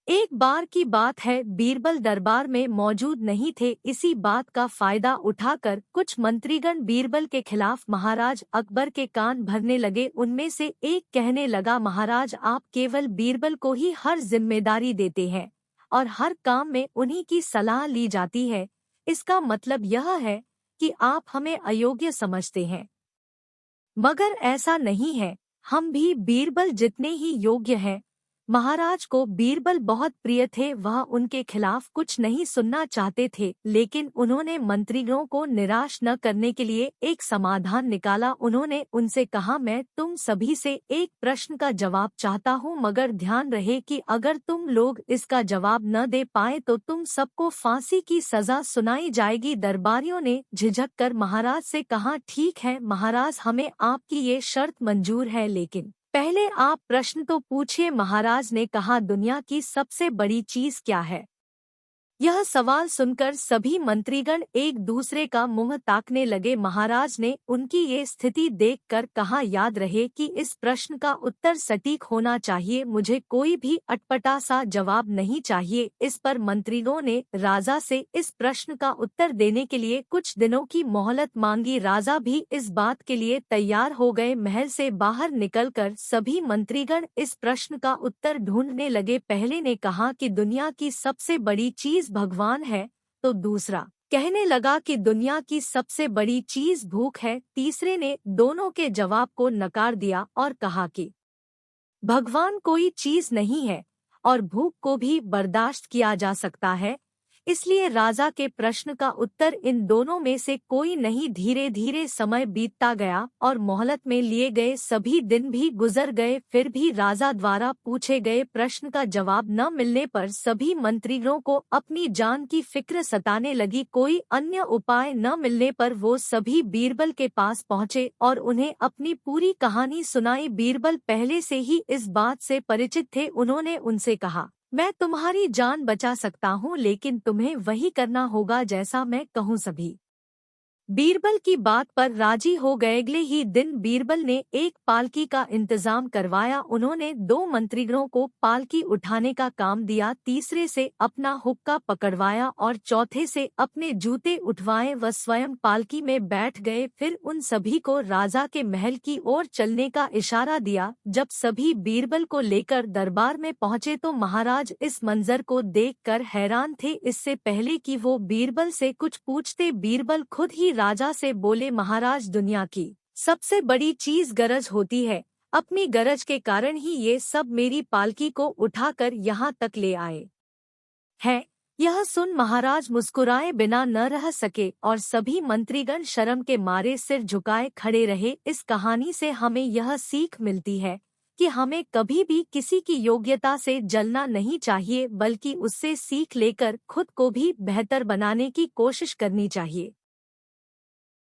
एक बार की बात है, बीरबल दरबार में मौजूद नहीं थे। इसी बात का फायदा उठाकर कुछ मंत्रीगण बीरबल के खिलाफ महाराज अकबर के कान भरने लगे। उनमें से एक कहने लगा, महाराज आप केवल बीरबल को ही हर जिम्मेदारी देते हैं और हर काम में उन्हीं की सलाह ली जाती है। इसका मतलब यह है कि आप हमें अयोग्य समझते हैं। मगर ऐसा नहीं है, हम भी बीरबल जितने ही योग्य हैं। महाराज को बीरबल बहुत प्रिय थे, वह उनके खिलाफ कुछ नहीं सुनना चाहते थे, लेकिन उन्होंने मंत्रियों को निराश न करने के लिए एक समाधान निकाला। उन्होंने उनसे कहा, मैं तुम सभी से एक प्रश्न का जवाब चाहता हूँ, मगर ध्यान रहे कि अगर तुम लोग इसका जवाब न दे पाए तो तुम सबको फांसी की सजा सुनाई जाएगी। दरबारियों ने झिझक कर महाराज से कहा, ठीक है महाराज, हमें आपकी ये शर्त मंजूर है, लेकिन पहले आप प्रश्न तो पूछिए। महाराज ने कहा, दुनिया की सबसे बड़ी चीज क्या है? यह सवाल सुनकर सभी मंत्रीगण एक दूसरे का मुंह ताकने लगे। महाराज ने उनकी ये स्थिति देखकर कहा, याद रहे कि इस प्रश्न का उत्तर सटीक होना चाहिए, मुझे कोई भी अटपटा सा जवाब नहीं चाहिए। इस पर मंत्रियों ने राजा से इस प्रश्न का उत्तर देने के लिए कुछ दिनों की मोहलत मांगी। राजा भी इस बात के लिए तैयार हो गए। महल से बाहर निकलकर सभी मंत्रीगण इस प्रश्न का उत्तर ढूंढने लगे। पहले ने कहा कि दुनिया की सबसे बड़ी चीज भगवान है, तो दूसरा कहने लगा कि दुनिया की सबसे बड़ी चीज भूख है। तीसरे ने दोनों के जवाब को नकार दिया और कहा कि भगवान कोई चीज नहीं है और भूख को भी बर्दाश्त किया जा सकता है। इसलिए राजा के प्रश्न का उत्तर इन दोनों में से कोई नहीं। धीरे धीरे समय बीतता गया और मोहलत में लिए गए सभी दिन भी गुजर गए, फिर भी राजा द्वारा पूछे गए प्रश्न का जवाब न मिलने पर सभी मंत्रियों को अपनी जान की फिक्र सताने लगी। कोई अन्य उपाय न मिलने पर वो सभी बीरबल के पास पहुँचे और उन्हें अपनी पूरी कहानी सुनाई। बीरबल पहले से ही इस बात से परिचित थे। उन्होंने उनसे कहा, मैं तुम्हारी जान बचा सकता हूँ, लेकिन तुम्हें वही करना होगा जैसा मैं कहूँ। सभी बीरबल की बात पर राजी हो गए। अगले ही दिन बीरबल ने एक पालकी का इंतजाम करवाया। उन्होंने दो मंत्रियों को पालकी उठाने का काम दिया, तीसरे से अपना हुक्का पकड़वाया और चौथे से अपने जूते उठवाए। वह स्वयं पालकी में बैठ गए। फिर उन सभी को राजा के महल की ओर चलने का इशारा दिया। जब सभी बीरबल को लेकर दरबार में पहुंचे तो महाराज इस मंजर को देखकर हैरान थे। इससे पहले कि वो बीरबल से कुछ पूछते, बीरबल खुद ही राजा से बोले, महाराज दुनिया की सबसे बड़ी चीज गरज होती है। अपनी गरज के कारण ही ये सब मेरी पालकी को उठाकर यहाँ तक ले आए हैं। यह सुन महाराज मुस्कुराए बिना न रह सके और सभी मंत्रीगण शर्म के मारे सिर झुकाए खड़े रहे। इस कहानी से हमें यह सीख मिलती है कि हमें कभी भी किसी की योग्यता से जलना नहीं चाहिए, बल्कि उससे सीख लेकर खुद को भी बेहतर बनाने की कोशिश करनी चाहिए।